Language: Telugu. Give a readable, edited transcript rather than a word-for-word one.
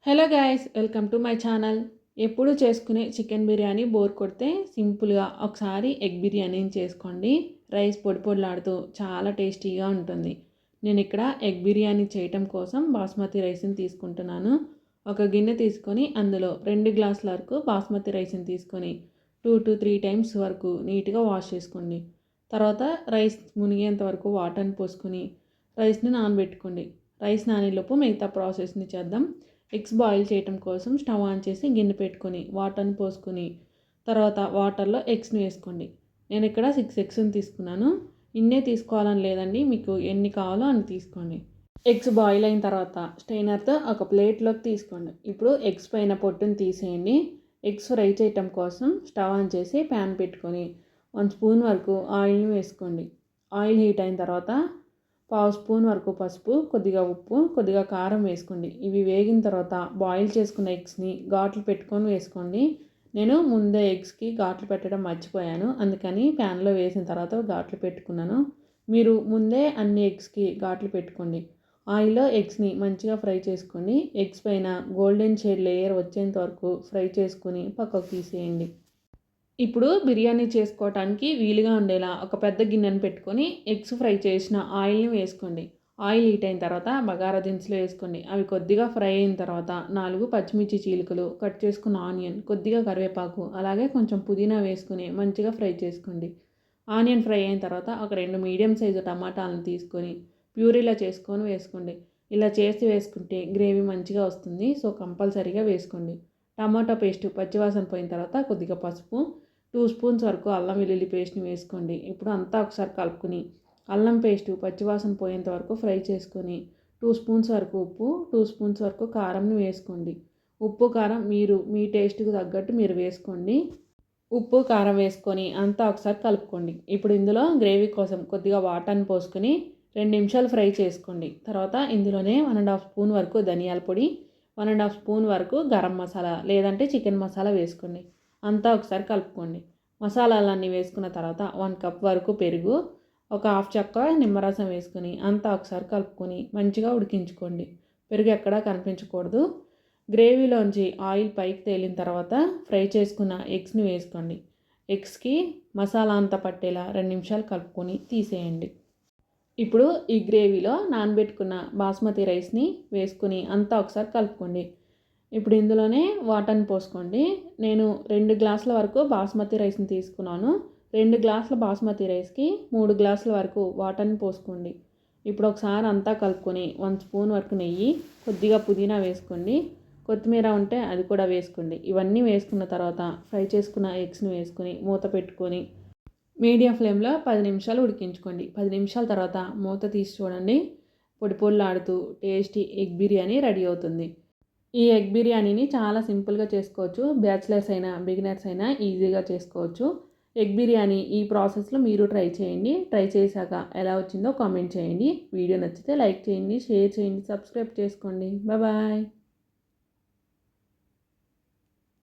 Hello guys, welcome to my channel. ఎప్పుడు చేసుకునే చికెన్ బిర్యానీ బోర్ కొడితే సింపుల్గా ఒకసారి ఎగ్ బిర్యానీని చేసుకోండి. రైస్ పొడి పొడిలాడుతూ చాలా టేస్టీగా ఉంటుంది. నేను ఇక్కడ ఎగ్ బిర్యానీ చేయటం కోసం బాస్మతి రైస్ని తీసుకుంటున్నాను. ఒక గిన్నె తీసుకొని అందులో 2 గ్లాసుల వరకు బాస్మతి రైస్ని తీసుకొని 2 to 3 టైమ్స్ వరకు నీట్గా వాష్ చేసుకోండి. తర్వాత రైస్ మునిగేంత వరకు వాటర్ని పోసుకొని రైస్ని నానబెట్టుకోండి. రైస్ నానేలోపు మిగతా ప్రాసెస్ని చేద్దాం. ఎగ్స్ బాయిల్ చేయటం కోసం స్టవ్ ఆన్ చేసి గిన్నె పెట్టుకొని వాటర్ని పోసుకొని తర్వాత వాటర్లో ఎగ్స్ని వేసుకోండి. నేను ఇక్కడ 6 ఎగ్స్ని తీసుకున్నాను. ఇన్నే తీసుకోవాలని లేదండి, మీకు ఎన్ని కావాలో అన్ని తీసుకోండి. ఎగ్స్ బాయిల్ అయిన తర్వాత స్టెయినర్తో ఒక ప్లేట్లోకి తీసుకోండి. ఇప్పుడు ఎగ్స్ పైన పొట్టుని తీసేయండి. ఎగ్స్ ఫ్రై చేయటం కోసం స్టవ్ ఆన్ చేసి ప్యాన్ పెట్టుకొని 1 స్పూన్ వరకు ఆయిల్ని వేసుకోండి. ఆయిల్ హీట్ అయిన తర్వాత 1/2 స్పూన్ వరకు పసుపు, కొద్దిగా ఉప్పు, కొద్దిగా కారం వేసుకోండి. ఇవి వేగిన తర్వాత బాయిల్ చేసుకున్న ఎగ్స్ని ఘాట్లు పెట్టుకొని వేసుకోండి. నేను ముందే ఎగ్స్కి ఘాట్లు పెట్టడం మర్చిపోయాను, అందుకని ప్యాన్లో వేసిన తర్వాత ఘాట్లు పెట్టుకున్నాను. మీరు ముందే అన్ని ఎగ్స్కి ఘాట్లు పెట్టుకోండి. ఆయిల్లో ఎగ్స్ని మంచిగా ఫ్రై చేసుకోండి. ఎగ్స్ పైన గోల్డెన్ షేడ్ లేయర్ వచ్చేంత వరకు ఫ్రై చేసుకొని పక్కకు తీసేయండి. ఇప్పుడు బిర్యానీ చేసుకోవటానికి వీలుగా ఉండేలా ఒక పెద్ద గిన్నెను పెట్టుకొని ఎగ్స్ ఫ్రై చేసిన ఆయిల్ని వేసుకోండి. ఆయిల్ హీట్ అయిన తర్వాత బగారా దినుసులు వేసుకోండి. అవి కొద్దిగా ఫ్రై అయిన తర్వాత 4 పచ్చిమిర్చి చీలికలు, కట్ చేసుకున్న ఆనియన్, కొద్దిగా కరివేపాకు, అలాగే కొంచెం పుదీనా వేసుకొని మంచిగా ఫ్రై చేసుకోండి. ఆనియన్ ఫ్రై అయిన తర్వాత ఒక 2 మీడియం సైజు టమాటాలను తీసుకొని ప్యూరీలా చేసుకొని వేసుకోండి. ఇలా చేసి వేసుకుంటే గ్రేవీ మంచిగా వస్తుంది, సో కంపల్సరీగా వేసుకోండి. టమాటా పేస్ట్ పచ్చివాసన పోయిన తర్వాత కొద్దిగా పసుపు, 2 స్పూన్స్ వరకు అల్లం వెల్లుల్లి పేస్ట్ని వేసుకోండి. ఇప్పుడు అంతా ఒకసారి కలుపుకొని అల్లం పేస్టు పచ్చివాసన పోయేంత వరకు ఫ్రై చేసుకొని 2 స్పూన్స్ వరకు ఉప్పు, 2 స్పూన్స్ వరకు కారంని వేసుకోండి. ఉప్పు కారం మీరు మీ టేస్ట్కి తగ్గట్టు మీరు వేసుకోండి. ఉప్పు కారం వేసుకొని అంతా ఒకసారి కలుపుకోండి. ఇప్పుడు ఇందులో గ్రేవీ కోసం కొద్దిగా వాటర్ని పోసుకొని 2 నిమిషాలు ఫ్రై చేసుకోండి. తర్వాత ఇందులోనే 1.5 స్పూన్ వరకు ధనియాల పొడి, 1.5 స్పూన్ వరకు గరం మసాలా లేదంటే చికెన్ మసాలా వేసుకోండి. అంతా ఒకసారి కలుపుకోండి. మసాలాలన్నీ వేసుకున్న తర్వాత 1 కప్ వరకు పెరుగు, ఒక హాఫ్ చెక్క నిమ్మరసం వేసుకొని అంతా ఒకసారి కలుపుకొని మంచిగా ఉడికించుకోండి. పెరుగు ఎక్కడా కనిపించకూడదు. గ్రేవీలోంచి ఆయిల్ పైకి తేలిన తర్వాత ఫ్రై చేసుకున్న ఎగ్స్ని వేసుకోండి. ఎగ్స్కి మసాలా అంతా పట్టేలా 2 నిమిషాలు కలుపుకొని తీసేయండి. ఇప్పుడు ఈ గ్రేవీలో నానబెట్టుకున్న బాస్మతి రైస్ని వేసుకొని అంతా ఒకసారి కలుపుకోండి. ఇప్పుడు ఇందులోనే వాటర్ని పోసుకోండి. నేను 2 గ్లాసుల వరకు బాస్మతి రైస్ని తీసుకున్నాను. 2 గ్లాసుల బాస్మతి రైస్కి 3 గ్లాసుల వరకు వాటర్ని పోసుకోండి. ఇప్పుడు ఒకసారి అంతా కలుపుకొని 1 స్పూన్ వరకు నెయ్యి, కొద్దిగా పుదీనా వేసుకోండి. కొత్తిమీర ఉంటే అది కూడా వేసుకోండి. ఇవన్నీ వేసుకున్న తర్వాత ఫ్రై చేసుకున్న ఎగ్స్ని వేసుకొని మూత పెట్టుకొని మీడియం ఫ్లేమ్లో 10 నిమిషాలు ఉడికించుకోండి. 10 నిమిషాల తర్వాత మూత తీసి చూడండి. పొడి పొడిలాడుతూ టేస్టీ ఎగ్ బిర్యానీ రెడీ అవుతుంది. ఈ ఎగ్ బిర్యానీని చాలా సింపుల్గా చేసుకోవచ్చు. బ్యాచిలర్స్ అయినా బిగినర్స్ అయినా ఈజీగా చేసుకోవచ్చు. ఎగ్ బిర్యానీ ఈ ప్రాసెస్లో మీరు ట్రై చేయండి. ట్రై చేశాక ఎలా వచ్చిందో కామెంట్ చేయండి. వీడియో నచ్చితే లైక్ చేయండి, షేర్ చేయండి, సబ్స్క్రైబ్ చేసుకోండి. బాయ్.